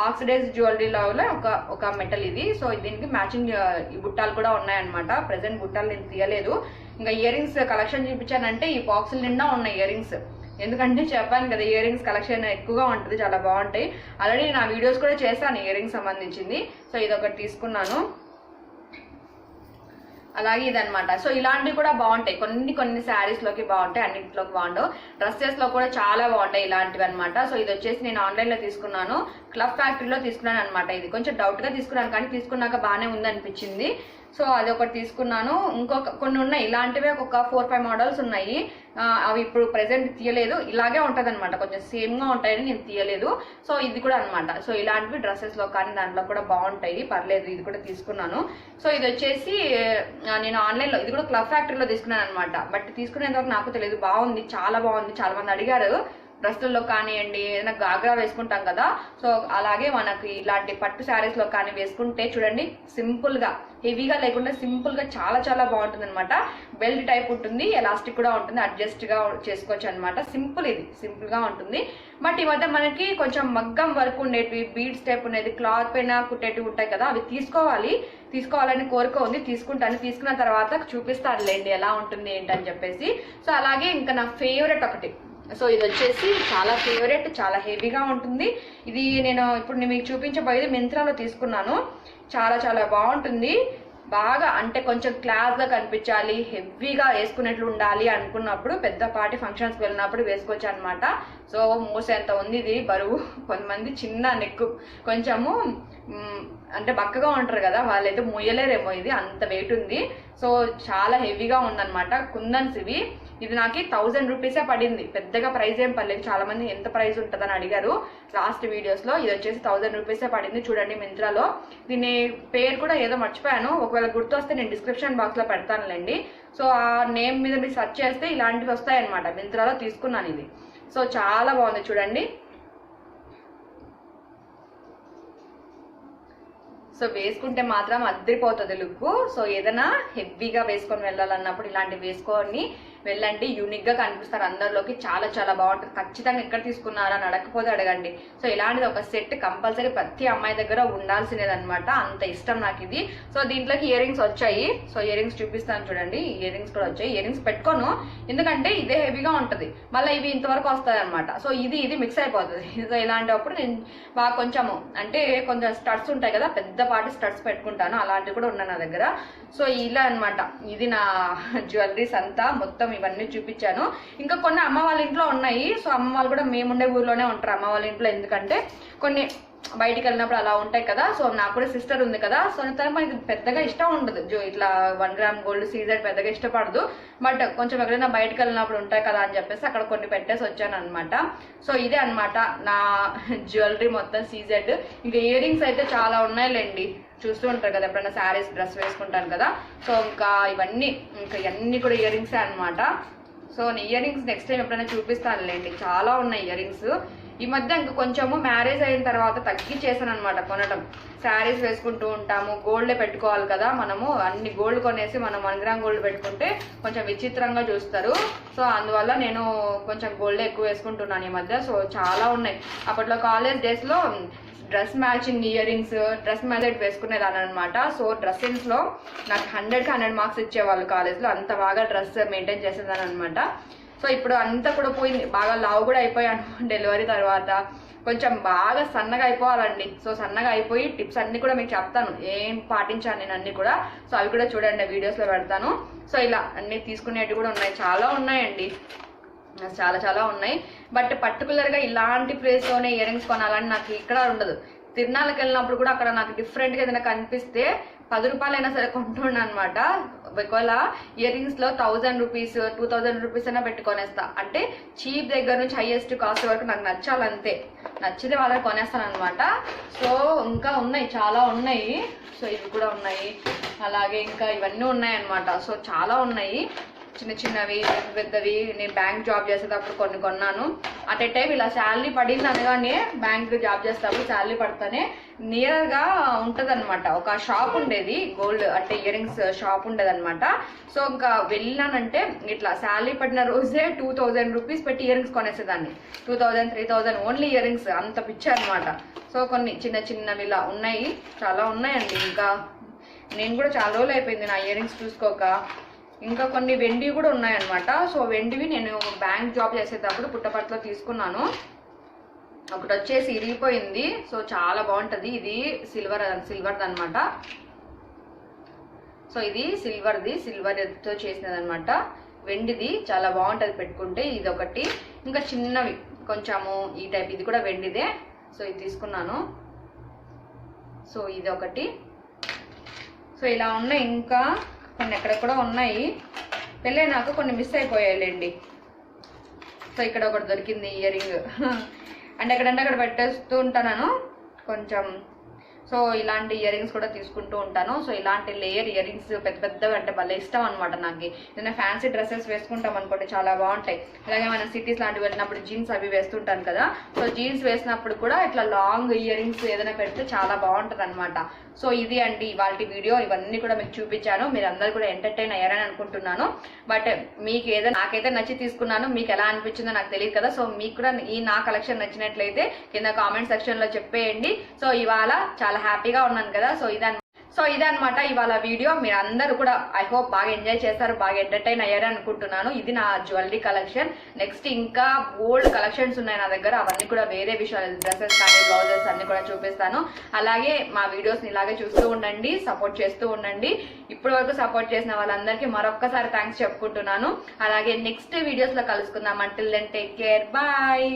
ఆక్సిడైజ్ జ్యువెలరీలో ఒక మెటల్ ఇది. సో దీనికి మ్యాచింగ్ ఈ బుట్టాలు కూడా ఉన్నాయన్నమాట. ప్రెసెంట్ బుట్టాలు నేను తీయలేదు. ఇంకా ఇయర్ రింగ్స్ కలెక్షన్ చూపించానంటే ఈ బాక్సుల నిండా ఉన్నాయి ఇయర్ రింగ్స్. ఎందుకంటే చెప్పాను కదా ఇయర్ రింగ్స్ కలెక్షన్ ఎక్కువగా ఉంటుంది, చాలా బాగుంటాయి. ఆల్రెడీ నా వీడియోస్ కూడా చేశాను ఇయర్ రింగ్స్ సంబంధించింది. సో ఇదొకటి తీసుకున్నాను. అలాగే ఇదనమాట. సో ఇలాంటివి కూడా బాగుంటాయి. కొన్ని శారీస్ లోకి బాగుంటాయి, అన్నింటిలోకి బాగుండవు. డ్రెస్సెస్ లో కూడా చాలా బాగుంటాయి ఇలాంటివి అనమాట. సో ఇది వచ్చేసి నేను ఆన్లైన్ లో తీసుకున్నాను. క్లబ్ ఫ్యాక్టరీలో తీసుకున్నాను అనమాట. ఇది కొంచెం డౌట్ గా తీసుకున్నాను, కానీ తీసుకున్నాక బాగానే ఉందనిపించింది. సో అది ఒకటి తీసుకున్నాను. కొన్ని ఉన్నాయి ఇలాంటివే, ఒక 4-5 మోడల్స్ ఉన్నాయి. అవి ఇప్పుడు ప్రెసెంట్ తీయలేదు. ఇలాగే ఉంటది అనమాట, కొంచెం సేమ్ గా ఉంటాయని నేను తీయలేదు. సో ఇది కూడా అనమాట. సో ఇలాంటివి డ్రెస్సెస్ లో కానీ దాంట్లో కూడా బాగుంటాయి, పర్లేదు. ఇది కూడా తీసుకున్నాను. సో ఇది వచ్చేసి నేను ఆన్లైన్ లో, ఇది కూడా క్లబ్ ఫ్యాక్టరీలో తీసుకున్నాను అనమాట. బట్ తీసుకునేంత వరకు నాకు తెలియదు. బాగుంది, చాలా బాగుంది. చాలా మంది అడిగారు. డ్రెస్సుల్లో కానివ్వండి, ఏదైనా గాగ్రా వేసుకుంటాం కదా. సో అలాగే మనకి ఇలాంటి పట్టు శారీస్ లో కానీ వేసుకుంటే చూడండి, సింపుల్ గా హెవీగా లేకుండా సింపుల్ గా చాలా చాలా బాగుంటుంది అనమాట. బెల్ట్ టైప్ ఉంటుంది, ఎలాస్టిక్ కూడా ఉంటుంది, అడ్జస్ట్ గా చేసుకోవచ్చు అనమాట. ఇది సింపుల్ గా ఉంటుంది. బట్ ఈ మధ్య మనకి కొంచెం మగ్గం వర్క్ ఉండేటివి, బీడ్స్ టైప్ ఉండేది, క్లాత్ పైన కుట్టేటివి ఉంటాయి కదా, అవి తీసుకోవాలని కోరిక ఉంది. తీసుకున్న తర్వాత చూపిస్తానులేండి ఎలా ఉంటుంది ఏంటని చెప్పేసి. సో అలాగే ఇంకా నా ఫేవరెట్ ఒకటి. సో ఇది వచ్చేసి చాలా ఫేవరెట్, చాలా హెవీగా ఉంటుంది. ఇది నేను ఇప్పుడు మీకు చూపించబోయేది మింత్రాలో తీసుకున్నాను. చాలా చాలా బాగుంటుంది. బాగా అంటే కొంచెం క్లాస్ గా కనిపించాలి, హెవీగా వేసుకున్నట్లు ఉండాలి అనుకున్నప్పుడు, పెద్దపాటి ఫంక్షన్స్ కి వెళ్ళినప్పుడు వేసుకోవచ్చు అనమాట. సో మోసేంత ఉంది ఇది బరువు. కొంతమంది చిన్న నెక్ కొంచెము అంటే బక్కగా ఉంటారు కదా, వాళ్ళైతే మొయ్యలేరేమో, ఇది అంత వెయిట్ ఉంది. సో చాలా హెవీగా ఉందన్నమాట. కుందన్స్ ఇది నాకు 1000 రూపీసే పడింది. పెద్దగా ప్రైస్ ఏం పర్లేదు. చాలా మంది ఎంత ప్రైస్ ఉంటుందని అడిగారు లాస్ట్ వీడియోస్ లో. ఇది వచ్చేసి 1000 రూపీసే పడింది. చూడండి మింత్రాలో. దీని పేరు కూడా ఏదో మర్చిపోయాను, ఒకవేళ గుర్తు వస్తే నేను డిస్క్రిప్షన్ బాక్స్ లో పెడతానులేండి. సో ఆ నేమ్ మీద మీరు సెర్చ్ చేస్తే ఇలాంటివి వస్తాయన్నమాట. మింత్రాలో తీసుకున్నాను ఇది. సో చాలా బాగుంది చూడండి. సో వేసుకుంటే మాత్రం అద్దరిపోతుంది లుక్. సో ఏదైనా హెవీగా వేసుకొని వెళ్ళాలన్నప్పుడు ఇలాంటివి వేసుకొని వెళ్ళండి, యూనిక్ గా కనిపిస్తారు అందరిలోకి. చాలా చాలా బాగుంటుంది. ఖచ్చితంగా ఎక్కడ తీసుకున్నారా అని అడగకపోతే అడగండి. సో ఇలాంటిది ఒక సెట్ కంపల్సరీ ప్రతి అమ్మాయి దగ్గర ఉండాల్సినది అనమాట. అంత ఇష్టం నాకు ఇది. సో దీంట్లోకి ఇయర్ రింగ్స్ వచ్చాయి. సో ఇయర్ రింగ్స్ చూపిస్తాను చూడండి. ఇయర్ రింగ్స్ కూడా వచ్చాయి. ఇయర్ రింగ్స్ పెట్టుకోను, ఎందుకంటే ఇదే హెవీగా ఉంటుంది, మళ్ళీ ఇవి ఇంతవరకు వస్తాయి అనమాట. సో ఇది మిక్స్ అయిపోతుంది. సో ఇలాంటప్పుడు నేను బాగా కొంచెం స్టడ్స్ ఉంటాయి కదా, పెద్దపాటి స్టడ్స్ పెట్టుకుంటాను. అలాంటివి కూడా ఉన్నాయి నా దగ్గర. సో ఇలా అనమాట. ఇది నా జ్యువెలరీస్ అంతా మొత్తం ఇవన్నీ చూపించాను. ఇంకా కొన్ని అమ్మ వాళ్ళ ఇంట్లో ఉన్నాయి. సో అమ్మ వాళ్ళు కూడా మేముండే ఊర్లోనే ఉంటారు అమ్మ వాళ్ళ ఇంట్లో. ఎందుకంటే కొన్ని బయటికి వెళ్ళినప్పుడు అలా ఉంటాయి కదా. సో నాకు కూడా సిస్టర్ ఉంది కదా. సో మనకి పెద్దగా ఇష్టం ఉండదు ఇట్లా 1 గ్రామ్ గోల్డ్ సీజెడ్ పెద్దగా ఇష్టపడదు. బట్ కొంచెం ఎక్కడైనా బయటకు వెళ్ళినప్పుడు ఉంటాయి కదా అని చెప్పేసి అక్కడ కొన్ని పెట్టేసి వచ్చాను అనమాట. సో ఇదే అనమాట నా జ్యువెలరీ మొత్తం సీజెడ్. ఇంకా ఇయర్ రింగ్స్ అయితే చాలా ఉన్నాయిలేండి, చూస్తూ ఉంటారు కదా ఎప్పుడైనా శారీస్ డ్రెస్ వేసుకుంటాను కదా. సో ఇవన్నీ కూడా ఇయర్ రింగ్సే అనమాట. So ear rings next time ఎప్పుడైనా చూపిస్తానులేండి. చాలా ఉన్నాయి ఇయర్ రింగ్స్. ఈ మధ్య ఇంకా కొంచెము మ్యారేజ్ అయిన తర్వాత తగ్గించేసాను అనమాట కొనడం. శారీస్ వేసుకుంటూ ఉంటాము, గోల్డే పెట్టుకోవాలి కదా మనము, అన్ని గోల్డ్ కొనేసి మనం 1 గ్రామ్ గోల్డ్ పెట్టుకుంటే కొంచెం విచిత్రంగా చూస్తారు. సో అందువల్ల నేను కొంచెం గోల్డ్ ఎక్కువ వేసుకుంటున్నాను ఈ మధ్య. సో చాలా ఉన్నాయి. అప్పట్లో కాలేజ్ డేస్ లో dress matching ear rings, dress match వేసుకునేదాన్ని అనమాట. సో డ్రెస్సింగ్స్ లో నాకు 100కి 100 మార్క్స్ ఇచ్చేవాళ్ళు కాలేజ్లో, అంత బాగా డ్రెస్ మెయింటైన్ చేసేదాన్ని అనమాట. సో ఇప్పుడు అంతా కూడా పోయింది, బాగా లావు కూడా అయిపోయాను డెలివరీ తర్వాత. కొంచెం బాగా సన్నగా అయిపోవాలండి. సో సన్నగా అయిపోయి టిప్స్ అన్ని కూడా మీకు చెప్తాను, ఏం పాటించాను నేను అన్ని కూడా. సో అవి కూడా చూడండి, వీడియోస్లో పెడతాను. సో ఇలా అన్ని తీసుకునేవి కూడా ఉన్నాయి, చాలా ఉన్నాయండి, చాలా చాలా ఉన్నాయి. బట్ పర్టికులర్గా ఇలాంటి ప్లేస్లోనే ఇయర్ రింగ్స్ కొనాలని నాకు ఇక్కడ ఉండదు. తిరునాళ్ళకి వెళ్ళినప్పుడు కూడా అక్కడ నాకు డిఫరెంట్గా ఏదైనా కనిపిస్తే 10 రూపాయలైనా సరే కొంటున్నాను అనమాట. ఒకవేళ ఇయర్ రింగ్స్లో 1000 రూపీస్ 2000 రూపీస్ అయినా పెట్టుకొనేస్తా. అంటే చీప్ దగ్గర నుంచి హైయెస్ట్ కాస్ట్ వరకు నాకు నచ్చాలంతే, నచ్చితే వాళ్ళకి కొనేస్తాను అనమాట. సో ఇంకా ఉన్నాయి, చాలా ఉన్నాయి. సో ఇవి కూడా ఉన్నాయి, అలాగే ఇంకా ఇవన్నీ ఉన్నాయి అనమాట. సో చాలా ఉన్నాయి, చిన్న చిన్నవి పెద్దవి. నేను బ్యాంక్ జాబ్ చేసేటప్పుడు కొన్ని కొన్నాను. అట్ ఏ టైం ఇలా శాలరీ పడింది అనగానే, బ్యాంక్ జాబ్ చేసేటప్పుడు శాలరీ పడితేనే నియర్గా ఉంటుంది అనమాట, ఒక షాప్ ఉండేది, గోల్డ్ అంటే ఇయర్ రింగ్స్ షాప్ ఉండేది అనమాట. సో ఇంకా వెళ్ళానంటే ఇట్లా శాలరీ పడిన రోజే 2000 రూపీస్ పెట్టి ఇయర్ రింగ్స్ కొనేసేదాన్ని. 2000 3000 ఓన్లీ ఇయర్ రింగ్స్, అంత పిచ్చి అనమాట. సో కొన్ని చిన్న చిన్నవి ఇలా ఉన్నాయి, చాలా ఉన్నాయండి. ఇంకా నేను కూడా చాలా రోజులు అయిపోయింది నా ఇయర్ రింగ్స్ చూసుకోక. ఇంకా కొన్ని వెండివి కూడా ఉన్నాయన్నమాట. సో వెండివి నేను బ్యాంక్ జాబ్ చేసేటప్పుడు పుట్టపర్తిలో తీసుకున్నాను. ఒకటి వచ్చేసి ఇరిగిపోయింది, సో చాలా బాగుంటుంది. ఇది సిల్వర్ది అనమాట. సో ఇది సిల్వర్తో చేసినది అనమాట. వెండిది చాలా బాగుంటుంది పెట్టుకుంటే. ఇది ఒకటి, ఇంకా చిన్నవి కొంచెము ఈ టైప్, ఇది కూడా వెండిదే. సో ఇది తీసుకున్నాను. సో ఇది ఒకటి. సో ఇలా ఉన్నాయి, ఇంకా కొన్ని ఎక్కడెక్కడ ఉన్నాయి. పెళ్ళే నాకు కొన్ని మిస్ అయిపోయాయిలేండి. సో ఇక్కడ ఒకటి దొరికింది ఇయర్ రింగ్, అంటే ఎక్కడంటే అక్కడ పెట్టేస్తూ ఉంటాను కొంచెం. సో ఇలాంటి ఇయర్ రింగ్స్ కూడా తీసుకుంటూ ఉంటాను. సో ఇలాంటి లేయర్ ఇయర్ రింగ్స్ పెద్ద పెద్దవి అంటే భలే ఇష్టం అనమాట నాకు. ఏదైనా ఫ్యాన్సీ డ్రెస్సెస్ వేసుకుంటాం అనుకోండి, చాలా బాగుంటాయి. అలాగే మన సిటీస్ లాంటివి వెళ్ళినప్పుడు జీన్స్ అవి వేస్తుంటాను కదా. సో జీన్స్ వేసినప్పుడు కూడా ఇట్లా లాంగ్ ఇయర్ రింగ్స్ ఏదైనా పెడితే చాలా బాగుంటుంది అనమాట. సో ఇది అండి ఇవాళ వీడియో. ఇవన్నీ కూడా మీకు చూపించాను, మీరు అందరు కూడా ఎంటర్టైన్ అయ్యారని అనుకుంటున్నాను. బట్ మీకు ఏదైనా, నాకైతే నచ్చి తీసుకున్నాను, మీకు ఎలా అనిపించిందో నాకు తెలియదు కదా. సో మీకు కూడా ఈ నా కలెక్షన్ నచ్చినట్లయితే కింద కామెంట్ సెక్షన్ లో చెప్పేయండి. సో ఇవాళ చాలా హ్యాపీగా ఉన్నాను కదా. సో ఇదన్నమాట ఇవాళ వీడియో. మీరు అందరూ కూడా ఐ హోప్ బాగా ఎంజాయ్ చేస్తారు, బాగా ఎంటర్టైన్ అయ్యారు అనుకుంటున్నాను. ఇది నా జ్యువెలరీ కలెక్షన్. నెక్స్ట్ ఇంకా గోల్డ్ కలెక్షన్స్ ఉన్నాయి నా దగ్గర, అవన్నీ కూడా వేరే విషయాలు, డ్రెస్సెస్ కానీ బ్లౌజెస్ అన్ని కూడా చూపిస్తాను. అలాగే మా వీడియోస్ని ఇలాగే చూస్తూ ఉండండి, సపోర్ట్ చేస్తూ ఉండండి. ఇప్పటి వరకు సపోర్ట్ చేసిన వాళ్ళందరికీ మరొక్కసారి థ్యాంక్స్ చెప్పుకుంటున్నాను. అలాగే నెక్స్ట్ వీడియోస్లో కలుసుకుందాం. Until then take care, bye.